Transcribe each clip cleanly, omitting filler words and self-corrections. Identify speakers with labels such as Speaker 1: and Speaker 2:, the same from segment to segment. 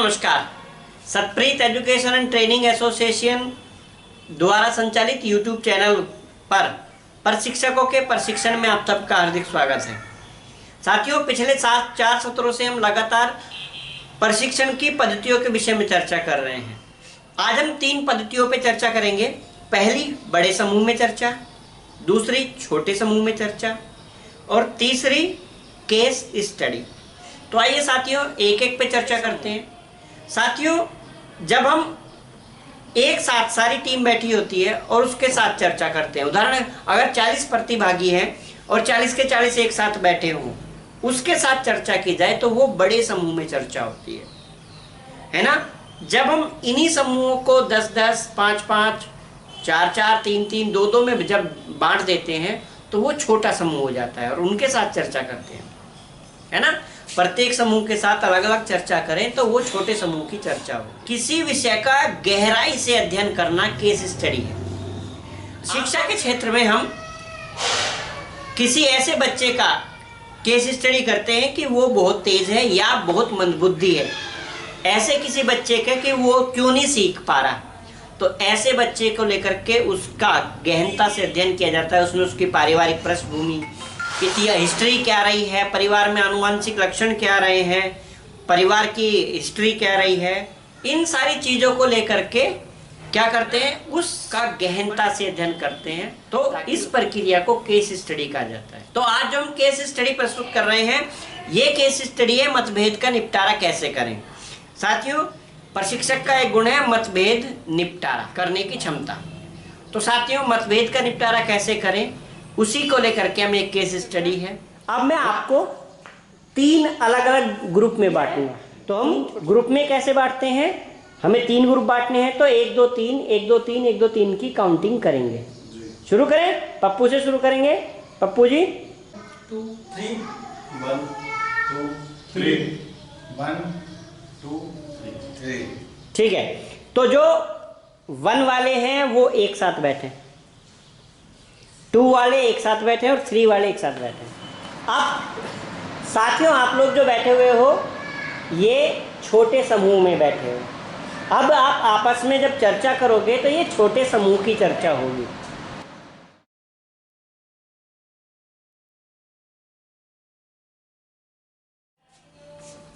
Speaker 1: नमस्कार। Satpreet education and training association द्वारा संचालित यूट्यूब चैनल पर प्रशिक्षकों के प्रशिक्षण में आप सबका हार्दिक स्वागत है। साथियों, पिछले 4 सत्रों से हम लगातार प्रशिक्षण की पद्धतियों के विषय में चर्चा कर रहे हैं। आज हम 3 पद्धतियों पर चर्चा करेंगे। पहली, बड़े समूह में चर्चा, दूसरी, छोटे समूह में चर्चा और तीसरी, केस स्टडी। तो आइए साथियों, एक एक पे चर्चा करते हैं। साथियों, जब हम एक साथ सारी टीम बैठी होती है और उसके साथ चर्चा करते हैं, उदाहरण अगर 40 प्रतिभागी हैं और 40 के 40 एक साथ बैठे हों, उसके साथ चर्चा की जाए तो वो बड़े समूह में चर्चा होती है ना। जब हम इन्हीं समूहों को 10-10, 5-5, 4-4, 3-3, 2-2 में जब बांट देते हैं तो वो छोटा समूह हो जाता है और उनके साथ चर्चा करते हैं, है ना। प्रत्येक समूह के साथ अलग अलग चर्चा करें तो वो छोटे समूह की चर्चा हो। किसी विषय का गहराई से अध्ययन करना केस स्टडी है। शिक्षा के क्षेत्र में हम किसी ऐसे बच्चे का केस स्टडी करते हैं कि वो बहुत तेज है या बहुत मंदबुद्धि है। ऐसे किसी बच्चे के कि वो क्यों नहीं सीख पा रहा, तो ऐसे बच्चे को लेकर के उसका गहनता से अध्ययन किया जाता है। उसमें उसकी पारिवारिक पृष्ठभूमि, हिस्ट्री क्या रही है, परिवार में आनुवंशिक लक्षण क्या रहे हैं, परिवार की हिस्ट्री क्या रही है, इन सारी चीज़ों को लेकर के क्या करते हैं, उसका गहनता से अध्ययन करते हैं। तो इस प्रक्रिया को केस स्टडी कहा जाता है। तो आज जो हम केस स्टडी प्रस्तुत कर रहे हैं, ये केस स्टडी है मतभेद का निपटारा कैसे करें। साथियों, प्रशिक्षक का एक गुण है मतभेद निपटारा करने की क्षमता। तो साथियों, मतभेद का निपटारा कैसे करें, उसी को लेकर के हम एक केस स्टडी है। अब मैं आपको 3 अलग अलग ग्रुप में बांटूंगा। तो हम ग्रुप में कैसे बांटते हैं, हमें 3 ग्रुप बांटने हैं। तो 1 2 3 1 2 3 1 2 3 की काउंटिंग करेंगे। शुरू करें, पप्पू से शुरू करेंगे। पप्पू जी
Speaker 2: 2 3 1 2 3 1 2 3।
Speaker 1: ठीक है। तो जो 1 वाले हैं वो एक साथ बैठे, 2 वाले एक साथ बैठे और 3 वाले एक साथ बैठे। अब साथियों, आप लोग जो बैठे हुए हो ये छोटे समूह में बैठे हो। अब आप आपस में जब चर्चा करोगे तो ये छोटे समूह की चर्चा होगी।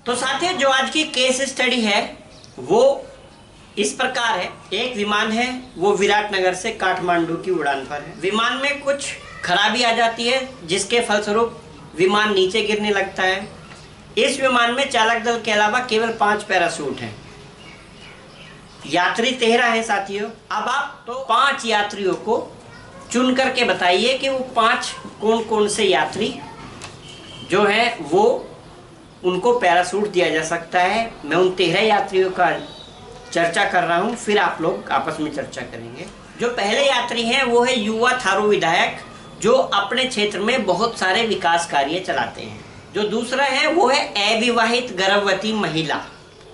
Speaker 1: तो साथियों, जो आज की केस स्टडी है वो इस प्रकार है। एक विमान है, वो विराटनगर से काठमांडू की उड़ान पर है। विमान में कुछ खराबी आ जाती है जिसके फलस्वरूप विमान नीचे गिरने लगता है। इस विमान में चालक दल के अलावा केवल 5 पैराशूट हैं। यात्री 13 हैं साथियों। अब आप तो 5 यात्रियों को चुन करके बताइए कि वो 5 कौन कौन से यात्री जो हैं वो उनको पैराशूट दिया जा सकता है। मैं उन 13 यात्रियों का चर्चा कर रहा हूं, फिर आप लोग आपस में चर्चा करेंगे। जो पहले यात्री हैं वो है युवा थारू विधायक, जो अपने क्षेत्र में बहुत सारे विकास कार्य चलाते हैं। जो दूसरा है वो है अविवाहित गर्भवती महिला।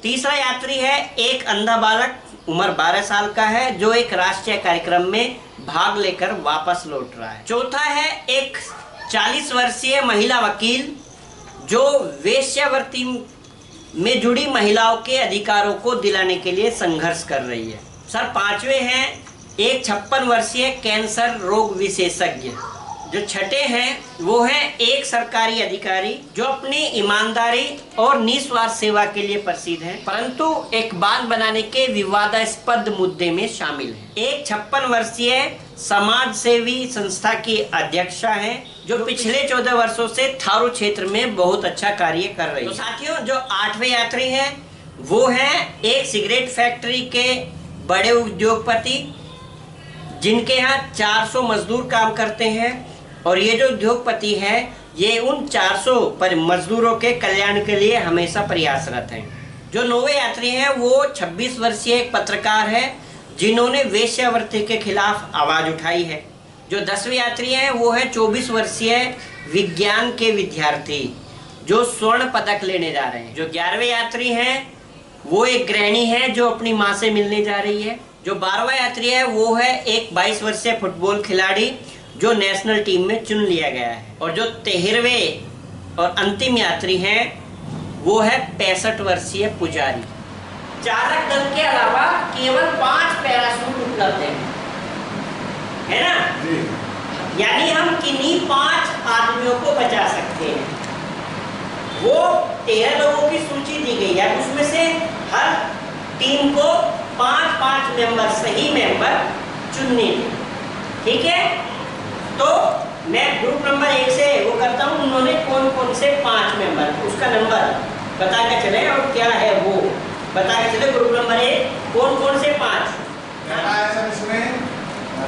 Speaker 1: तीसरा यात्री है एक अंधा बालक, उम्र 12 साल का है, जो एक राष्ट्रीय कार्यक्रम में भाग लेकर वापस लौट रहा है। चौथा है एक 40 वर्षीय महिला वकील, जो वेश्यावृत्ति में जुड़ी महिलाओं के अधिकारों को दिलाने के लिए संघर्ष कर रही है। सर, 5वें हैं एक 56 वर्षीय कैंसर रोग विशेषज्ञ। जो छठे हैं वो हैं एक सरकारी अधिकारी, जो अपनी ईमानदारी और निस्वार्थ सेवा के लिए प्रसिद्ध हैं, परंतु एक बांध बनाने के विवादास्पद मुद्दे में शामिल हैं। एक 56 वर्षीय समाज सेवी संस्था की अध्यक्षा हैं, जो पिछले 14 वर्षों से थारू क्षेत्र में बहुत अच्छा कार्य कर रही है। तो साथियों, जो 8वें यात्री हैं वो हैं एक सिगरेट फैक्ट्री के बड़े उद्योगपति, जिनके यहाँ 400 मजदूर काम करते हैं। और ये जो उद्योगपति हैं ये उन 400 मजदूरों के कल्याण के लिए हमेशा प्रयासरत हैं। जो 9वें यात्री हैं वो 26 वर्षीय एक पत्रकार है, जिन्होंने वेश्यावृत्ति के खिलाफ आवाज़ उठाई है। जो 10वें यात्री हैं वो है 24 वर्षीय विज्ञान के विद्यार्थी, जो स्वर्ण पदक लेने जा रहे हैं। जो 11वें यात्री हैं वो एक गृहिणी है, जो अपनी माँ से मिलने जा रही है। जो 12वां यात्री है वो है एक 22 वर्षीय फुटबॉल खिलाड़ी, जो नेशनल टीम में चुन लिया गया है। और जो 13वें और अंतिम यात्री हैं वो है 65 वर्षीय पुजारी। चालक दल के अलावा केवल 5 पैराशूट उपलब्ध है ना?
Speaker 2: जी।
Speaker 1: यानी हम किन्हीं 5 आदमियों को बचा सकते हैं। वो 13 लोगों की सूची दी गई है, उसमें से हर टीम को 5-5 मेंबर, सही मेंबर चुनने हैं। ठीक है, तो मैं ग्रुप नंबर 1 से वो करता हूँ, उन्होंने कौन कौन से 5 मेंबर, उसका नंबर बता के चले और क्या है वो बता के चले। ग्रुप नंबर 1 कौन कौन से 5?
Speaker 2: पहला है सर इसमें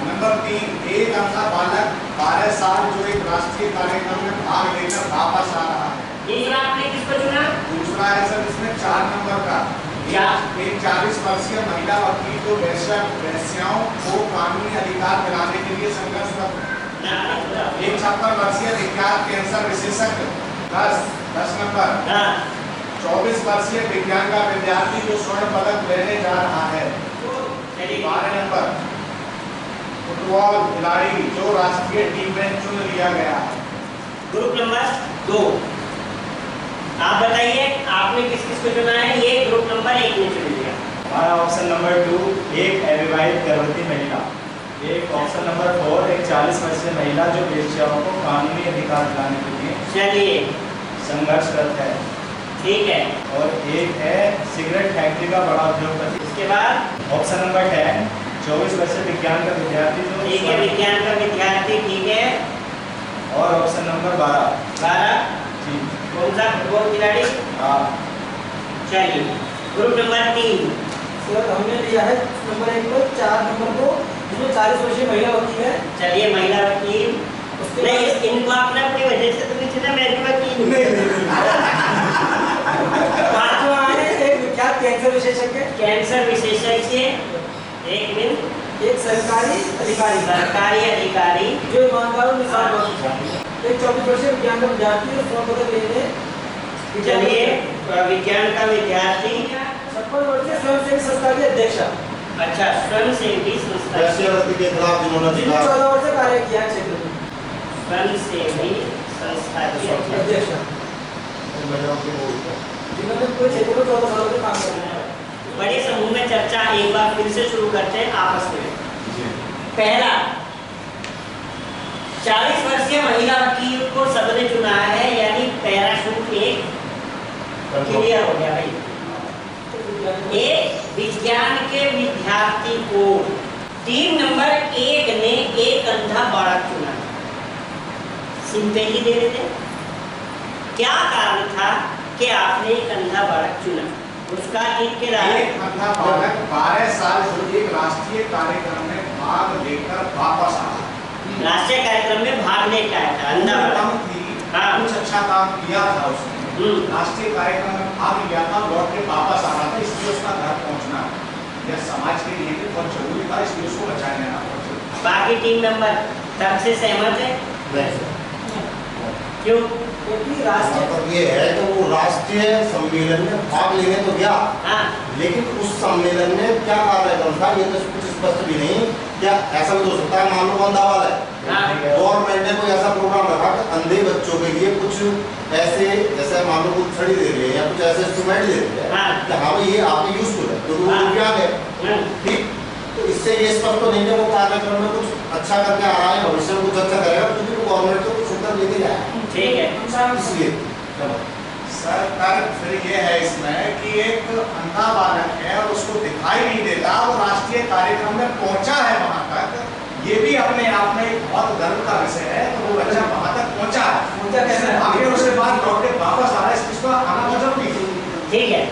Speaker 2: नंबर 3, एक अंधा बालक 12 साल जो एक राष्ट्रीय कार्यक्रम में भाग लेकर वापस आ रहा है।
Speaker 1: दूसरा आपने किसको चुना?
Speaker 2: दूसरा है सर इसमें 4 नंबर का, एक 40 वर्षीय महिला वकील को वेश्याओं को कानूनी अधिकार दिलाने के लिए संघर्षरत। एक 56 वर्षीय विज्ञान कैंसर विशेषज्ञ। 10 नंबर 24 वर्षीय विज्ञान का विद्यार्थी जो स्वर्ण पदक लेने जा रहा है। 12 नंबर फुटबॉल खिलाड़ी जो राष्ट्रीय टीम में चुन लिया गया है।
Speaker 1: ग्रुप नंबर 2 आप बताइए, आपने किस किस को चुना है? ये ग्रुप नंबर 1 ने चुन लिया।
Speaker 3: हमारा ऑप्शन नंबर 2 एक अविवाहित गर्भवती महिला। एक ऑप्शन नंबर 4 एक 40 वर्षीय महिला जो वेश्याओं को कानूनी अधिकार दिलाने के लिए
Speaker 1: चलिए
Speaker 3: संघर्षरत है।
Speaker 1: ठीक है,
Speaker 3: और एक है सिगरेट फैक्ट्री का बड़ा उद्योगपति।
Speaker 1: इसके बाद
Speaker 3: ऑप्शन नंबर 10 24 वर्षीय विज्ञान का विद्यार्थी जो
Speaker 1: ठीक है, विज्ञान का विद्यार्थी। ठीक है,
Speaker 3: और ऑप्शन नंबर 12 जी
Speaker 1: कौन सा? फुटबॉल खिलाड़ी।
Speaker 3: हाँ।
Speaker 1: चलिए ग्रुप नंबर 3
Speaker 4: सर हमने लिया है नंबर 1 को, 4 नंबर को, जिसमें 40 वर्षीय महिला वकील है।
Speaker 1: चलिए महिला वकील।
Speaker 4: उसके
Speaker 1: नहीं,
Speaker 4: बाद
Speaker 1: इनको आपने अपनी वजह से तो नहीं चुना, मैं भी वकील।
Speaker 4: पांचवा है एक विख्यात कैंसर विशेषज्ञ,
Speaker 1: कैंसर विशेषज्ञ। एक मिनट,
Speaker 4: एक सरकारी अधिकारी
Speaker 1: सरकारी अधिकारी
Speaker 4: जो ईमानदार और निस्वार्थ है। एक 24 वर्षीय विज्ञान का विद्यार्थी जो स्वर्ण पदक लेने।
Speaker 1: चलिए विज्ञान का विद्यार्थी।
Speaker 4: 56 वर्षीय स्वयंसेवी संस्था के अध्यक्ष।
Speaker 1: अच्छा, स्वयंसेवी संस्था
Speaker 5: वैश्यावृत्ति के खिलाफ जिन्होंने
Speaker 4: जिन्होंने 14 वर्ष से कार्य किया है क्षेत्र में।
Speaker 1: स्वयंसेवी संस्था के
Speaker 4: अध्यक्ष जिन्होंने पूरे क्षेत्र में 14 सालों से काम किया है।
Speaker 1: बड़े समूह में चर्चा एक बार फिर से शुरू करते हैं आपस में। पहला, 40 वर्षीय महिला वकील को सबने चुना है, यानी पैराशूट एक क्लियर हो गया भाई। एक विज्ञान के विद्यार्थी को टीम नंबर 1 ने एक अंधा बालक चुना। सिंपली दे देते, क्या कारण था कि आपने एक अंधा बालक चुना? उसका ठीक के
Speaker 2: एक अंधा बालक 12 साल जो एक राष्ट्रीय कार्यक्रम में भाग लेकर वापस आया।
Speaker 1: राष्ट्रीय कार्यक्रम में भाग लेकर आया था अंधा बालक।
Speaker 2: थी,
Speaker 1: हाँ।
Speaker 2: कुछ अच्छा काम किया था उसने, राष्ट्रीय कार्यक्रम में भाग लिया था, लौट के वापस आ रहा था, इसलिए उसका घर पहुंचना यह समाज के लिए भी बहुत जरूरी था, इसलिए उसको बचाया जाना बहुत जरूरी था।
Speaker 1: बाकी टीम मेंबर तब से सहमत है? क्यों?
Speaker 4: क्योंकि राष्ट्रीय
Speaker 5: मतलब ये है कि वो राष्ट्रीय सम्मेलन में भाग लेने तो गया,
Speaker 1: हाँ,
Speaker 5: लेकिन उस सम्मेलन में क्या कार्यक्रम था ये तो कुछ स्पष्ट भी नहीं। क्या ऐसा भी हो सकता है, मान लो अंधा वाला है,
Speaker 1: हाँ,
Speaker 5: गवर्नमेंट ने कोई ऐसा प्रोग्राम रखा कि अंधे बच्चों के लिए कुछ ऐसे, जैसे मान लो कुछ छड़ी दे रही है या कुछ ऐसे इंस्ट्रूमेंट दे रही है
Speaker 1: हाँ।
Speaker 5: कि हाँ भाई ये आपके यूजफुल है, तो वो
Speaker 1: हाँ।
Speaker 5: क्या है,
Speaker 1: हाँ।
Speaker 5: ठीक। तो इससे ये स्पष्ट तो नहीं है वो कार्यक्रम में कुछ अच्छा करके आ रहा है, भविष्य में कुछ अच्छा करेगा, क्योंकि वो गवर्नमेंट को कुछ उत्तर लेके जाए,
Speaker 1: ठीक है।
Speaker 5: इसलिए
Speaker 2: सर तर्क फिर ये है इसमें कि एक अंधा बालक है और उसको दिखाई नहीं देता, वो राष्ट्रीय कार्यक्रम में पहुंचा है वहां तक, ये भी अपने आप में एक बहुत गर्व का विषय है। तो वो बच्चा वहां तक पहुंचा है, आगे उसके बाद लौट के वापस आ रहा है, इसको आना बहुत जरूरी है।
Speaker 1: ठीक है,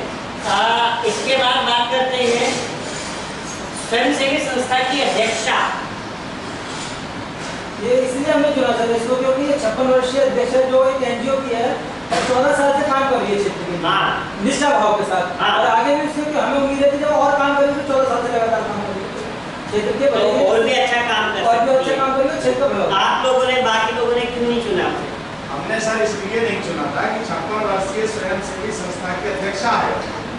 Speaker 1: इसके बाद बात करते हैं स्वयंसेवी संस्था की अध्यक्षा।
Speaker 4: ये इसलिए हमने चुना था इसको क्योंकि ये 56 वर्षीय अध्यक्ष है जो एक एनजीओ की है और 14 साल से काम कर रही है क्षेत्र में,
Speaker 1: हाँ,
Speaker 4: निष्ठा भाव के साथ।
Speaker 1: हाँ।
Speaker 4: और आगे भी उससे हमें उम्मीद है कि जब और काम करेंगे तो 14 साल से लगातार काम करेंगे क्षेत्र के
Speaker 1: तो
Speaker 4: भले
Speaker 1: और भी अच्छा काम कर
Speaker 4: और भी
Speaker 1: सकती
Speaker 4: अच्छा
Speaker 1: है।
Speaker 4: काम करेंगे क्षेत्र का भला होगा।
Speaker 1: आप लोगों ने, बाकी लोगों ने क्यों नहीं चुना?
Speaker 2: हमने सर इसलिए नहीं चुना था कि 56 वर्षीय स्वयंसेवी संस्था की अध्यक्षा है,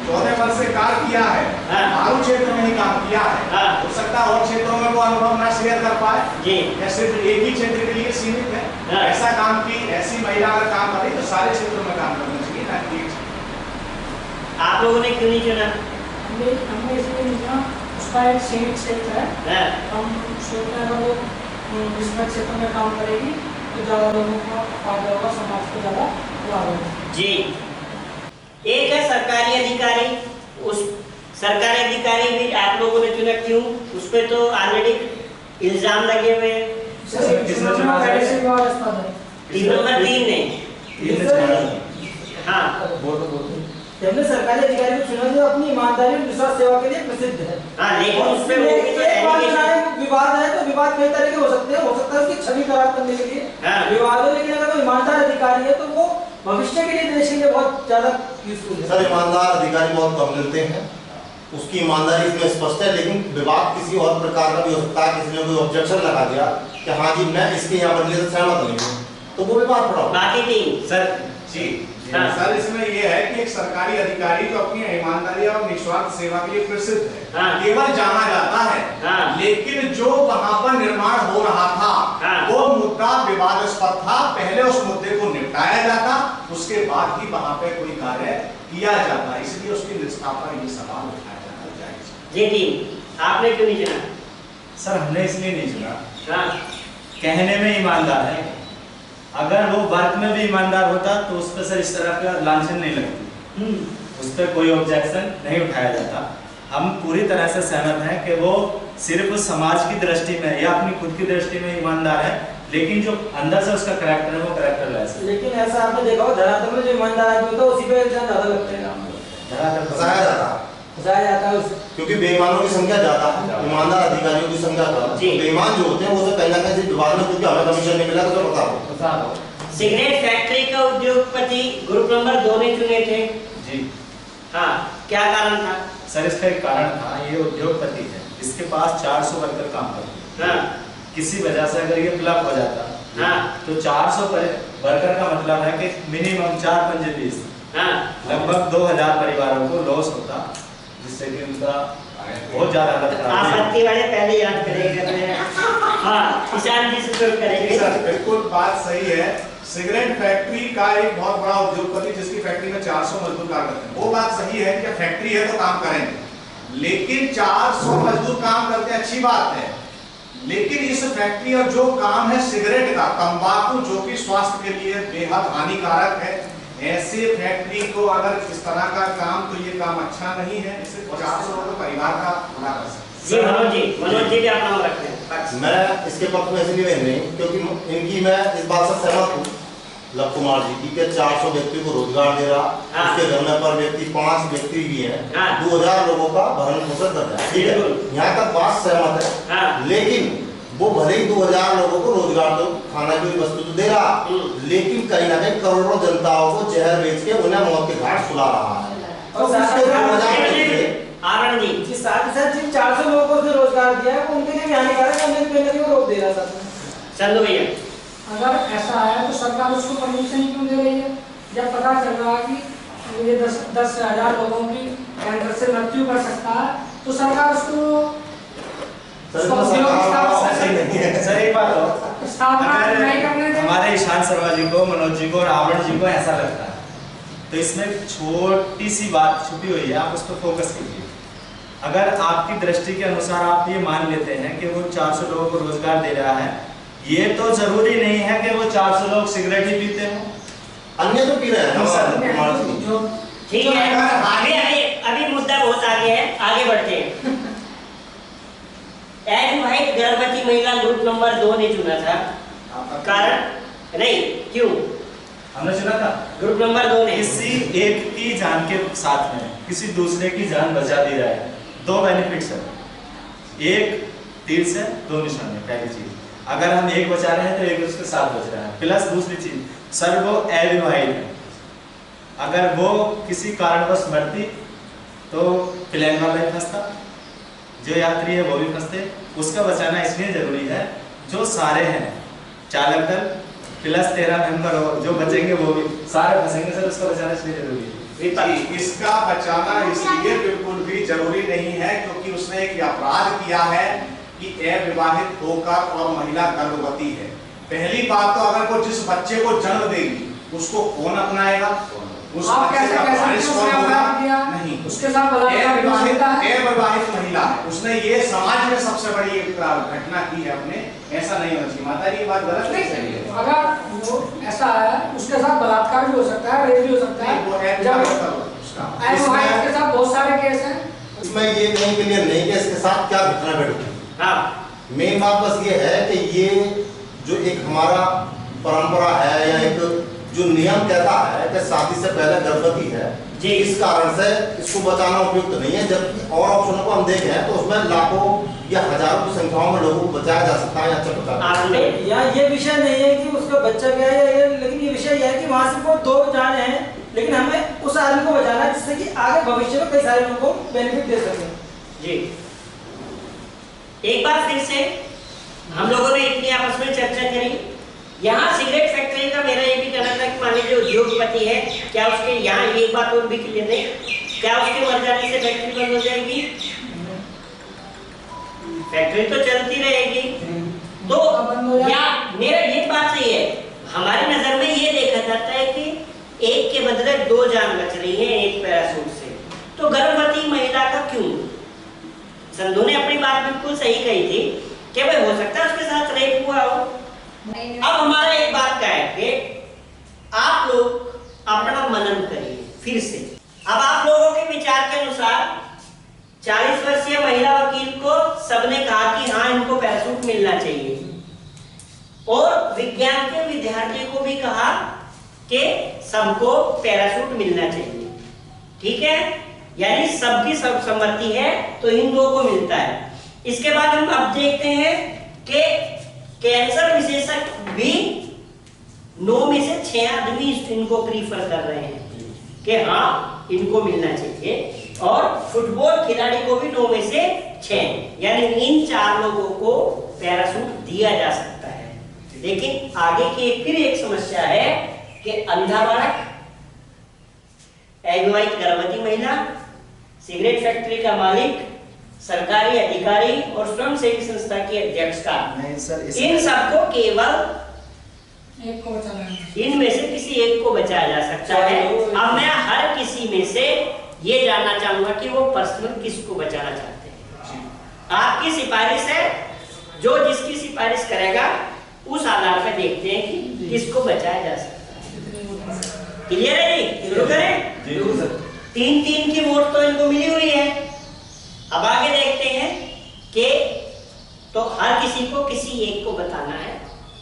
Speaker 2: 14 वर्ष से कार्य किया है,
Speaker 1: हाँ।
Speaker 2: मारू क्षेत्र में ही काम किया है,
Speaker 1: हाँ।
Speaker 2: हो सकता है और क्षेत्रों में वो अनुभव ना शेयर कर पाए
Speaker 1: जी,
Speaker 2: या सिर्फ एक ही क्षेत्र के लिए सीमित है।
Speaker 1: हाँ।
Speaker 2: ऐसा काम की ऐसी महिला अगर काम करे तो सारे क्षेत्रों में काम करना चाहिए, ना कि एक क्षेत्र।
Speaker 1: आप लोगों ने क्यों नहीं चुना?
Speaker 6: हमें इसलिए निकला, उसका एक सीमित क्षेत्र है,
Speaker 1: हाँ,
Speaker 6: हम सोचते हैं अगर वो इसमें क्षेत्र में काम करेगी तो ज़्यादा लोगों को फायदा होगा, समाज को ज़्यादा लाभ होगा।
Speaker 1: जी। एक है सरकारी अधिकारी, उस सरकारी अधिकारी भी आप लोगों ने चुना, क्यों? उस पे तो ऑलरेडी इल्जाम लगे हुए हैं।
Speaker 3: सर, किसने चुना था?
Speaker 6: पहले से विवादास्पद है।
Speaker 1: टीम नंबर 3 ने। हाँ,
Speaker 4: हमने सरकारी अधिकारी को चुना जो अपनी ईमानदारी और विश्वास सेवा के लिए प्रसिद्ध है।
Speaker 1: हाँ, लेकिन उस पे वो भी तो
Speaker 4: एक बात
Speaker 1: allegation-
Speaker 4: सुना है, विवाद है तो विवाद कई तरह के हो सकते हैं, हो सकता है उसकी छवि खराब करने के लिए
Speaker 1: हाँ।
Speaker 4: विवाद हो, लेकिन अगर वो ईमानदार अधिकारी है तो वो भविष्य के लिए देश के लिए बहुत ज्यादा यूजफुल है।
Speaker 5: सर ईमानदार अधिकारी बहुत कम मिलते हैं, उसकी ईमानदारी इसमें स्पष्ट है, लेकिन विवाद किसी और प्रकार का भी हो सकता है। किसी ने कोई ऑब्जेक्शन लगा दिया कि हाँ जी मैं इसके यहाँ बदले से सहमत नहीं हूँ, तो वो विवाद पड़ा होगा।
Speaker 1: बाकी 3
Speaker 3: सर
Speaker 2: जी
Speaker 1: हाँ।
Speaker 2: सर, इसमें ये है कि एक सरकारी अधिकारी जो अपनी ईमानदारी और निस्वार्थ सेवा के लिए प्रसिद्ध है,
Speaker 1: हाँ।
Speaker 2: केवल जाना जाता है,
Speaker 1: हाँ।
Speaker 2: लेकिन जो वहां पर निर्माण हो रहा था
Speaker 1: हाँ।
Speaker 2: वो मुद्दा विवादास्पद था, पहले उस मुद्दे को निपटाया जाता, उसके बाद ही वहां पे कोई कार्य किया जाता, इसलिए उसकी निष्ठा पर ये सवाल उठाया जाना चाहिए।
Speaker 1: जी 3 आपने क्यों नहीं चुना?
Speaker 3: सर हमने इसलिए नहीं चुना,
Speaker 1: हाँ,
Speaker 3: कहने में ईमानदार है, अगर वो वर्क में भी ईमानदार होता तो उस पर सर इस तरह का लांछन नहीं लगती, उस पर कोई ऑब्जेक्शन नहीं उठाया जाता। हम पूरी तरह से सहमत हैं कि वो सिर्फ समाज की दृष्टि में या अपनी खुद की दृष्टि में ईमानदार है, लेकिन जो अंदर से उसका करैक्टर है वो करैक्टरलेस है।
Speaker 4: लेकिन ऐसा आपने देखा हो धरातल में जो ईमानदार आदमी होता है उसी पे इल्जाम ज्यादा लगते हैं,
Speaker 5: फंसाया जाता है
Speaker 4: फंसाया जाता है उसे।
Speaker 5: क्योंकि बेईमानों की संख्या ज्यादा है, ईमानदार अधिकारियों की संख्या कम है।
Speaker 1: जी।
Speaker 5: बेईमान जो होते हैं वो तो कहीं ना कहीं विवाद में, क्योंकि हमें कमीशन नहीं मिला तो बता दो।
Speaker 1: सिगरेट फैक्ट्री का उद्योगपति ग्रुप नंबर 2 ने चुने थे।
Speaker 3: जी
Speaker 1: हाँ, क्या कारण था?
Speaker 3: सर इसका एक कारण था, ये उद्योगपति है, इसके पास 400 वर्कर काम करते हैं।
Speaker 1: हाँ,
Speaker 3: किसी वजह से अगर ये फ्लॉप हो जाता
Speaker 1: हाँ,
Speaker 3: तो 400 वर्कर का मतलब है कि मिनिमम 4 पंजे 20
Speaker 1: हाँ,
Speaker 3: लगभग 2000 परिवारों को लॉस होता, जिससे कि उनका बहुत ज्यादा हालत खराब हुई।
Speaker 1: आपत्ति वाले पहले याद करेंगे। हाँ, ईशान जी से शुरू करेंगे।
Speaker 2: सर बिल्कुल बात सही है, सिगरेट फैक्ट्री का एक बहुत बड़ा उद्योगपति जिसकी फैक्ट्री में 400 मजदूर काम करते हैं, वो बात सही है कि फैक्ट्री है तो काम करेंगे, लेकिन 400 मजदूर काम करते हैं अच्छी बात है, लेकिन इस फैक्ट्री और जो काम है सिगरेट का, तंबाकू जो कि स्वास्थ्य के लिए बेहद हानिकारक है, ऐसे फैक्ट्री को अगर इस तरह का काम, तो ये काम अच्छा नहीं है, इससे 400 लोगों के परिवार का बुरा कर सकते हैं।
Speaker 1: जी मनोज जी भी अपना नाम रखते हैं।
Speaker 5: मैं इसके पक्ष में इसलिए नहीं, क्योंकि इनकी मैं इस बात से सहमत हूँ लव कुमार जी की, 400 व्यक्ति को रोजगार दे रहा,
Speaker 1: हाँ।
Speaker 5: उसके घर में पर व्यक्ति 5 व्यक्ति भी हैं,
Speaker 1: हाँ।
Speaker 5: 2000 लोगों का भरण पोषण कर रहा है, ठीक है,
Speaker 1: बिल्कुल।
Speaker 5: यहाँ तक बात सहमत है।
Speaker 1: हाँ।
Speaker 5: लेकिन वो भले ही 2000 लोगों को रोजगार तो खाना की वस्तु तो दे रहा, लेकिन कहीं ना कहीं करोड़ों जनताओं को जहर बेच के उन्हें मौत के घाट सुला रहा है।
Speaker 4: और
Speaker 5: तो
Speaker 4: साथ
Speaker 5: उसके
Speaker 4: में
Speaker 5: जो वजह है,
Speaker 1: आनंद जी,
Speaker 4: जी साथ ही साथ जिन 400 लोगों को उसने रोजगार दिया है वो उनके लिए भी हानिकारक है, उन्हें कहीं ना कहीं वो रोक दे रहा था।
Speaker 1: चंदू भैया,
Speaker 6: अगर ऐसा है तो सरकार उसको परमिशन क्यों दे रही है? जब पता चल रहा है कि ये 10,000 लोगों की कैंसर से मृत्यु कर सकता है, तो सरकार उसको
Speaker 5: सर नहीं है।
Speaker 3: सर एक बात हो,
Speaker 6: स्थापना नहीं करने
Speaker 3: अगर
Speaker 6: दें।
Speaker 3: हमारे ईशान शर्मा जी को, मनोज जी को और आवरण जी को ऐसा लगता है, तो इसमें छोटी सी बात छुपी हुई है, आप उस पर फोकस कीजिए। अगर आपकी दृष्टि के अनुसार आप ये मान लेते हैं कि वो 400 लोगों को रोजगार दे रहा है, ये तो जरूरी नहीं है कि वो 400 लोग सिगरेट ही पीते हो,
Speaker 5: अन्य तो पी रहे हैं कुमार जी।
Speaker 6: जो
Speaker 1: ठीक है, अभी मुद्दा बहुत आगे है, आगे बढ़ते हैं। अविवाहित गर्भवती महिला ग्रुप नंबर 2 ने चुना था, कारण नहीं, क्यों?
Speaker 3: हमने सुना था
Speaker 1: ग्रुप नंबर 2 ने
Speaker 3: किसी एक की जान के साथ में किसी दूसरे की जान बचा दी जाए, 2 बेनिफिट्स है, एक तीर से 2 निशाने। पहली चीज, अगर हम एक बचा रहे हैं तो एक उसके साथ बच रहा है, प्लस दूसरी चीज सर वो अविवाहित है, अगर वो किसी कारणवश मरती तो प्लेन वाला भी फंसता, जो यात्री है वो भी फंसते, उसका बचाना इसलिए जरूरी है, जो सारे हैं चालक दल प्लस 13 मेंबर हो, जो बचेंगे वो भी सारे फंसेंगे सर, उसका बचाना इसलिए जरूरी है।
Speaker 2: जी, इसका बचाना इसलिए बिल्कुल भी जरूरी नहीं है क्योंकि उसने एक अपराध किया है कि अविवाहित होकर और महिला गर्भवती है। पहली बात तो अगर वो जिस बच्चे को जन्म देगी उसको कौन अपनाएगा? उस
Speaker 6: आप
Speaker 2: बच्चे
Speaker 6: कैसे
Speaker 2: का
Speaker 6: कह सकते
Speaker 2: वारिस
Speaker 6: हैं
Speaker 2: कौन
Speaker 6: उसने
Speaker 2: होगा?
Speaker 6: अपराध किया?
Speaker 2: नहीं,
Speaker 6: उसके साथ बलात्कार की मान्यता है।
Speaker 2: अविवाहित महिला है, उसने ये समाज में सबसे बड़ी एक घटना की है अपने, ऐसा नहीं होना चाहिए। माता जी ये बात गलत नहीं सही है।
Speaker 6: अगर वो ऐसा है, उसके साथ बलात्कार भी हो सकता है, रेप भी हो सकता
Speaker 2: नहीं, वो
Speaker 6: है।
Speaker 2: ऐप
Speaker 6: जब
Speaker 2: का उसका
Speaker 6: अविवाहित के साथ बहुत सारे केस हैं।
Speaker 5: इसमें ये नहीं क्लियर नहीं कि इसके साथ क्या घटना घटी।
Speaker 1: हाँ,
Speaker 5: मेन बात बस ये है कि ये जो एक हमारा परंपरा है या एक जो नियम कहता है कि शादी से पहले गर्भवती है
Speaker 1: जी,
Speaker 5: इस कारण से इसको बचाना उपयुक्त नहीं है। जबकि और ऑप्शनों को हम देखें तो उसमें लाखों या हजारों की संख्याओं में लोगों को बचाया जा सकता है, अच्छा बचा।
Speaker 1: आपने
Speaker 4: या ये विषय नहीं है कि उसका बच्चा क्या है, लेकिन ये विषय यह है कि वहाँ से वो 2 जाने हैं, लेकिन हमें उस आदमी को बचाना है जिससे कि आगे भविष्य में कई सारे लोगों को बेनिफिट दे सकें।
Speaker 1: जी, एक बार फिर से हम लोगों ने इतनी आपस में चर्चा करी। यहाँ सिगरेट फैक्ट्री का मेरा ये भी कहना था कि मान लीजिए उद्योगपति है, क्या उसके यहाँ एक बात और भी क्लियर नहीं, क्या उसके मर जाने से फैक्ट्री बंद हो जाएगी? फैक्ट्री तो चलती रहेगी। तो या मेरा ये बात सही है, हमारी नजर में ये देखा जाता है कि एक के बदले 2 जान बच रही है एक पैराशूट से, तो गर्भवती महिला का क्यों? संधू ने अपनी बात बिल्कुल सही कही थी कि भाई हो सकता है उसके साथ रेप हुआ हो। अब हमारा एक बात का है कि आप लोग अपना मनन करिए फिर से। अब आप लोगों के विचार के अनुसार 40 वर्षीय महिला वकील को सबने कहा कि हाँ इनको पैराशूट मिलना चाहिए, और विज्ञान के विद्यार्थी को भी कहा कि सबको पैराशूट मिलना चाहिए। ठीक है, यानी सबकी सब सम्मति है तो इन दो को मिलता है। इसके बाद हम अब देखते हैं कि कैंसर विशेषज्ञ भी 9 में से 6 आदमी इनको प्रीफर कर रहे हैं कि हाँ इनको मिलना चाहिए, और फुटबॉल खिलाड़ी को भी 9 में से 6, यानी इन 4 लोगों को पैराशूट दिया जा सकता है। लेकिन आगे की फिर एक समस्या है कि अंधा बालक, अविवाहित गर्भवती महिला, सिगरेट फैक्ट्री का मालिक, सरकारी अधिकारी और स्वयंसेवी संस्था की अध्यक्ष का,
Speaker 3: नहीं सर,
Speaker 1: इन सबको केवल
Speaker 6: एक को बचाना है।
Speaker 1: इनमें से किसी एक को बचाया जा सकता है। अब मैं हर किसी में से ये जानना चाहूंगा कि वो पर्सनल किसको बचाना चाहते हैं। आपकी सिफारिश है, जो जिसकी सिफारिश करेगा उस आधार पर देखते हैं कि किसको बचाया जा सकता है। क्लियर है जी? शुरू करें?
Speaker 3: जी सर।
Speaker 1: 3-3 की वोट तो इनको मिली हुई है। अब आगे देखते हैं कि तो हर किसी को किसी एक को बताना है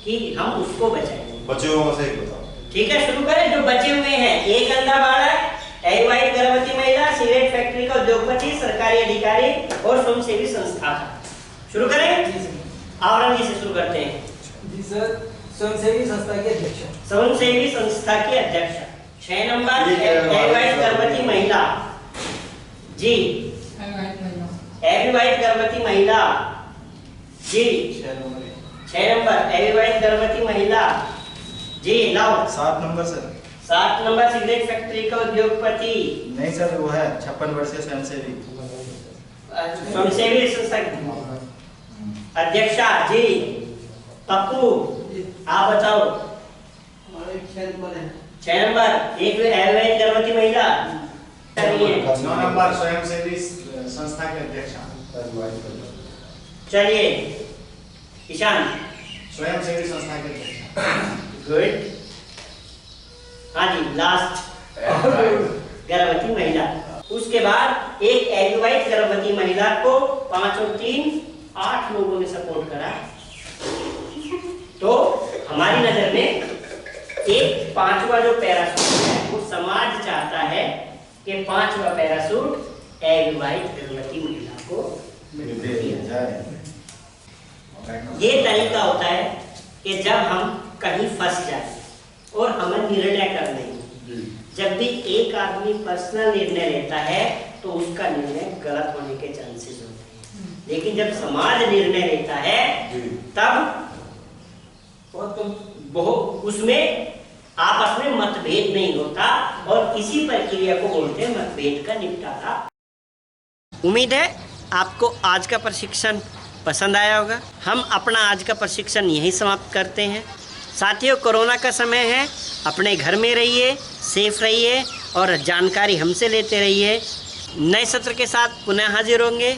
Speaker 1: कि हम उसको बचाएंगे।
Speaker 5: बच्चे में से एक बताओ।
Speaker 1: ठीक है, शुरू करें। जो बचे हुए हैं, एक अंधा बालक, अविवाहित गर्भवती महिला, सिगरेट फैक्ट्री का उद्योगपति, सरकारी अधिकारी और स्वयंसेवी संस्था। शुरू करें? आवरण जी से शुरू करते हैं।
Speaker 4: जी सर, स्वयंसेवी संस्था के अध्यक्ष।
Speaker 1: स्वयंसेवी संस्था के अध्यक्ष 6 नंबर अविवाहित गर्भवती महिला जी। अविवाहित गर्भवती महिला जी। 6 नंबर अविवाहित गर्भवती महिला जी। लाओ
Speaker 3: 7 number sir.
Speaker 1: 7 number cigarette factory का उद्योगपति।
Speaker 3: नहीं सर, वो है 56 वर्षीय स्वयंसेवी।
Speaker 1: स्वयंसेवी संस्था अध्यक्षा जी। पप्पू आप बताओ। 6 नंबर एक अविवाहित गर्भवती महिला।
Speaker 2: 9 नंबर स्वयंसेवी संस्था के अध्यक्ष।
Speaker 1: चलिए ईशान।
Speaker 2: स्वयंसेवी संस्था के अध्यक्ष।
Speaker 1: गुड। हाँ जी, लास्ट गर्भवती महिला। उसके बाद एक अविवाहित गर्भवती महिला को 5 और 3 8 लोगों ने सपोर्ट करा। तो हमारी नजर में एक 5वां जो पैराशूट है वो समाज चाहता है कि 5वां पैराशूट अविवाहित गर्भवती महिला को दिया जाए। ये तरीका होता है कि जब हम कहीं फंस जाए और हमें निर्णय करने हैं। जब भी एक आदमी पर्सनल निर्णय लेता है तो उसका निर्णय गलत होने के चांसेस होते हैं, लेकिन जब समाज निर्णय लेता है तब बहुत उसमें आपस में मतभेद नहीं होता, और इसी प्रक्रिया को बोलते हैं मतभेद का निपटारा। उम्मीद है आपको आज का प्रशिक्षण पसंद आया होगा। हम अपना आज का प्रशिक्षण यहीं समाप्त करते हैं। साथियों, कोरोना का समय है, अपने घर में रहिए, सेफ रहिए और जानकारी हमसे लेते रहिए। नए सत्र के साथ पुनः हाजिर होंगे।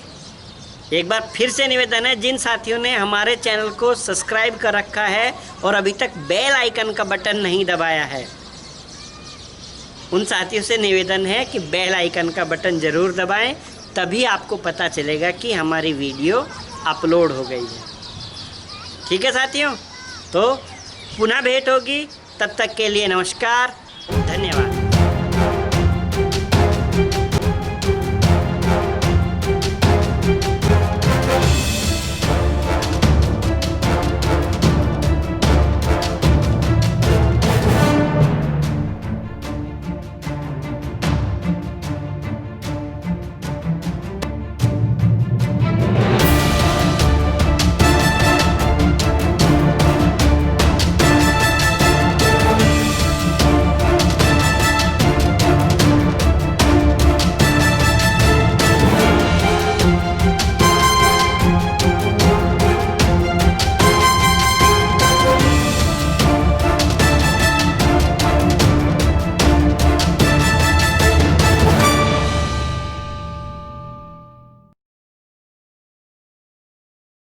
Speaker 1: एक बार फिर से निवेदन है, जिन साथियों ने हमारे चैनल को सब्सक्राइब कर रखा है और अभी तक बेल आइकन का बटन नहीं दबाया है, उन साथियों से निवेदन है कि बेल आइकन का बटन ज़रूर दबाएं, तभी आपको पता चलेगा कि हमारी वीडियो अपलोड हो गई है। ठीक है साथियों, तो पुनः भेंट होगी, तब तक के लिए नमस्कार, धन्यवाद।